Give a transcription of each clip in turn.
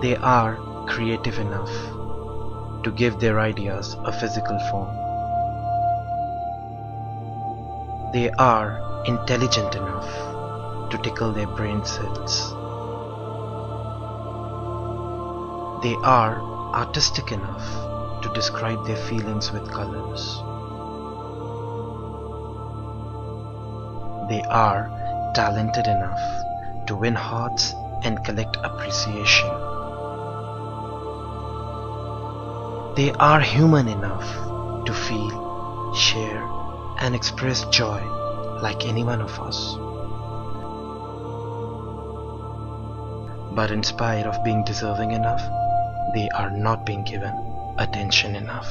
They are creative enough to give their ideas a physical form. They are intelligent enough to tickle their brain cells. They are artistic enough to describe their feelings with colors. They are talented enough to win hearts and collect appreciation. They are human enough to feel, share, and express joy like any one of us. But in spite of being deserving enough, they are not being given attention enough.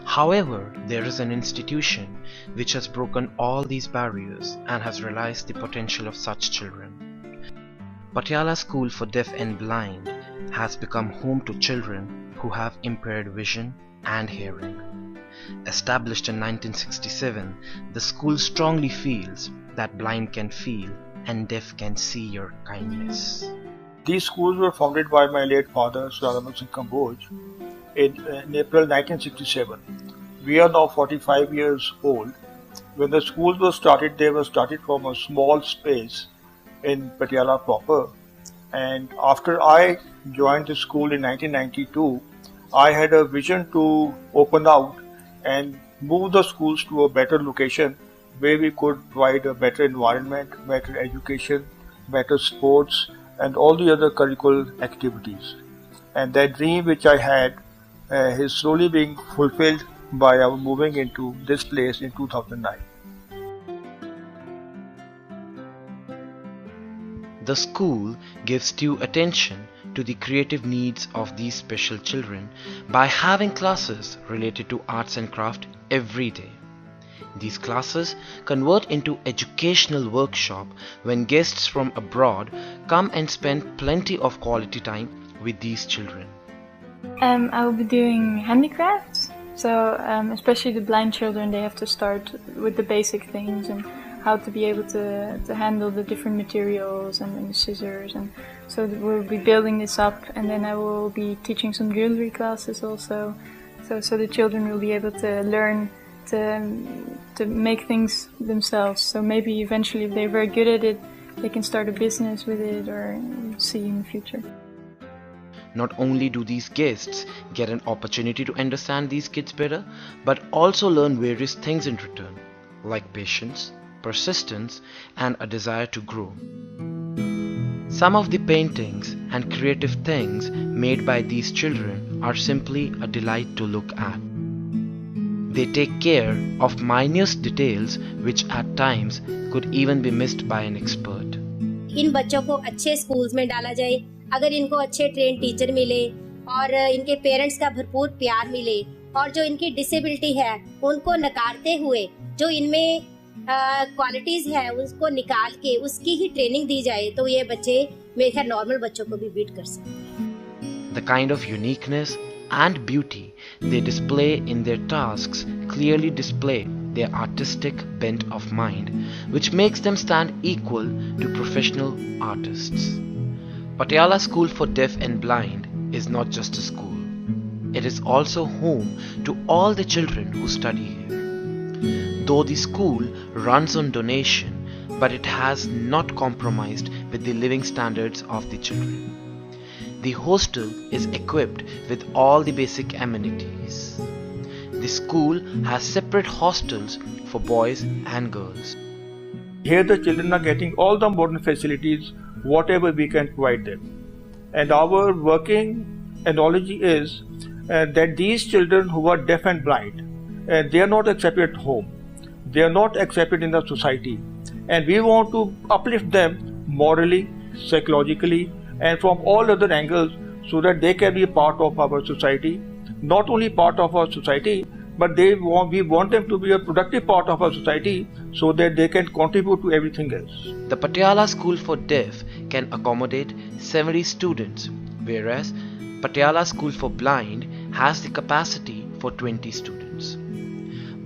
However, there is an institution which has broken all these barriers and has realized the potential of such children. Patiala School for Deaf and Blind has become home to children who have impaired vision and hearing. Established in 1967, the school strongly feels that blind can feel and deaf can see your kindness. These schools were founded by my late father, Sir Raman Singh Kamboj, in April 1967. We are now 45 years old. When the schools were started, they were started from a small space in Patiala proper. And after I joined the school in 1992, I had a vision to open out and move the schools to a better location where we could provide a better environment, better education, better sports, and all the other curricular activities. And that dream which I had is slowly being fulfilled by our moving into this place in 2009. The school gives due attention to the creative needs of these special children by having classes related to arts and craft every day. These classes convert into educational workshop when guests from abroad come and spend plenty of quality time with these children. I will be doing handicrafts. So especially the blind children, they have to start with the basic things and how to be able to handle the different materials and the scissors. And so we'll be building this up, and then I will be teaching some jewelry classes also. So the children will be able to learn to make things themselves. So maybe eventually, if they're very good at it, they can start a business with it or see in the future. Not only do these guests get an opportunity to understand these kids better, but also learn various things in return, like patience, persistence, and a desire to grow. Some of the paintings and creative things made by these children are simply a delight to look at. They take care of minute details which at times could even be missed by an expert. इन बच्चों को अच्छे schools में डाला जाए, अगर इनको अच्छे train teacher मिले और इनके पेरेंट्स का भरपूर प्यार मिले और जो इनकी डिसेबिलिटी है उनको नकारते हुए जो इनमें क्वालिटीज है उसको निकाल के उसकी ही ट्रेनिंग दी जाए तो ये बच्चे मेरे ख्याल नॉर्मल बच्चों को भी बीट कर सकते हैं. The kind of uniqueness and beauty they display in their tasks clearly display their artistic bent of mind, which makes them stand equal to professional artists. Patiala School for Deaf and Blind is not just a school. It is also home to all the children who study here. Though the school runs on donation, but it has not compromised with the living standards of the children. The hostel is equipped with all the basic amenities. The school has separate hostels for boys and girls. Here the children are getting all the modern facilities, whatever we can provide them. And our working analogy is that these children who are deaf and blind, they are not accepted at home. They are not accepted in the society. And we want to uplift them morally, psychologically, and from all other angles so that they can be a part of our society. Not only part of our society, but we want them to be a productive part of our society so that they can contribute to everything else. The Patiala School for Deaf can accommodate 70 students, whereas Patiala School for Blind has the capacity for 20 students.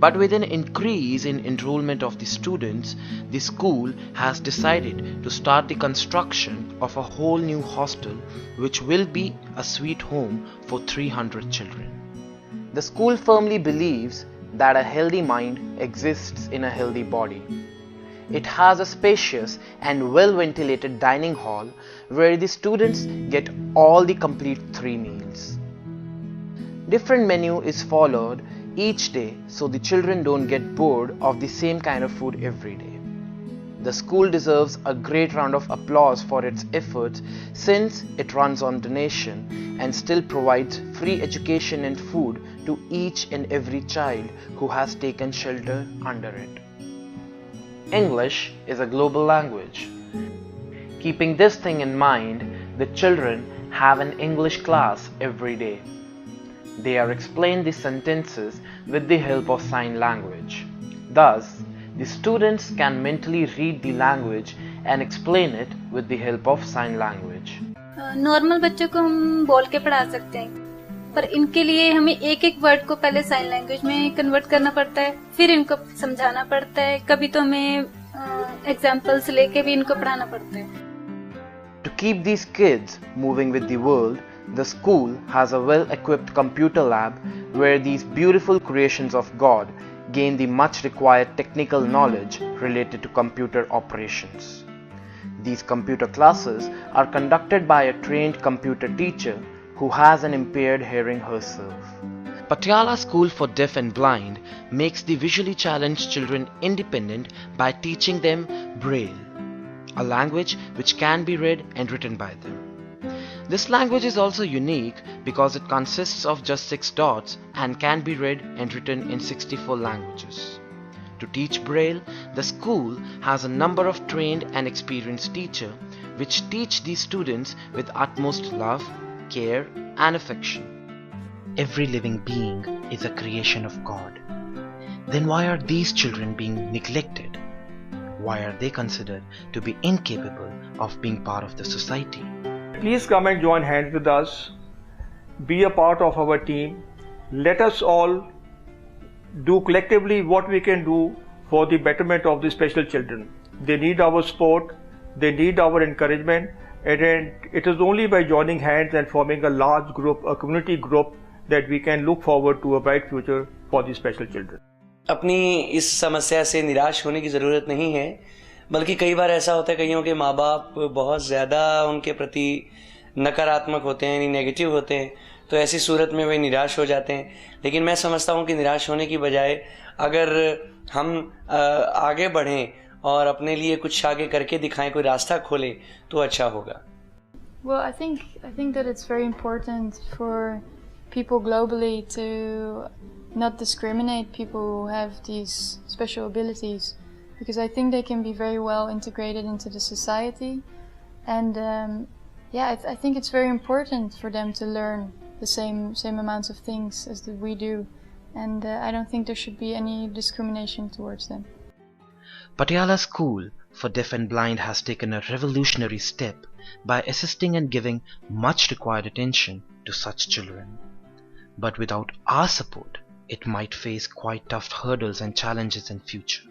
But with an increase in enrollment of the students, the school has decided to start the construction of a whole new hostel which will be a sweet home for 300 children. The school firmly believes that a healthy mind exists in a healthy body. It has a spacious and well-ventilated dining hall where the students get all the complete 3 meals. Different menu is followed each day so the children don't get bored of the same kind of food every day. The school deserves a great round of applause for its efforts since it runs on donation and still provides free education and food to each and every child who has taken shelter under it. English is a global language. Keeping this thing in mind, the children have an English class every day. They are explained the sentences with the help of sign language. Thus, the students can mentally read the language and explain it with the help of sign language. Normal बच्चों को हम बोल के पढ़ा सकते हैं, पर इनके लिए हमें एक एक वर्ड को पहले साइन लैंग्वेज में कन्वर्ट करना पड़ता है, फिर इनको समझाना पड़ता है, कभी तो हमें एग्जांपल्स लेके भी इनको पढ़ाना पड़ता है. To keep these kids moving with the world, the school has a well-equipped computer lab where these beautiful creations of God gain the much required technical knowledge related to computer operations. These computer classes are conducted by a trained computer teacher who has an impaired hearing herself. Patiala School for Deaf and Blind makes the visually challenged children independent by teaching them Braille, a language which can be read and written by them. This language is also unique because it consists of just 6 dots and can be read and written in 64 languages. To teach Braille, the school has a number of trained and experienced teachers which teach these students with utmost love, care and affection. Every living being is a creation of God. Then why are these children being neglected? Why are they considered to be incapable of being part of the society? Please come and join hands with us. Be a part of our team. Let us all do collectively what we can do for the betterment of the special children. They need our support. They need our encouragement. And it is only by joining hands and forming a large group, a community group, that we can look forward to a bright future for the special children. अपनी इस समस्या से निराश होने की ज़रूरत नहीं है, बल्कि कई बार ऐसा होता है कईयों के माँ बाप बहुत ज़्यादा उनके प्रति नकारात्मक होते हैं, नेगेटिव होते हैं, तो ऐसी सूरत में वे निराश हो जाते हैं. लेकिन मैं समझता हूँ कि निराश होने की बजाय अगर हम आगे बढ़ें और अपने लिए कुछ आगे करके दिखाएं, कोई रास्ता खोलें, तो अच्छा होगा. Well, I think that it's very important for people globally to not discriminate people who have these special abilities, because I think they can be very well integrated into the society, and I think it's very important for them to learn the same amounts of things as we do, and I don't think there should be any discrimination towards them. Patiala School for Deaf and Blind has taken a revolutionary step by assisting and giving much required attention to such children. But without our support, it might face quite tough hurdles and challenges in future.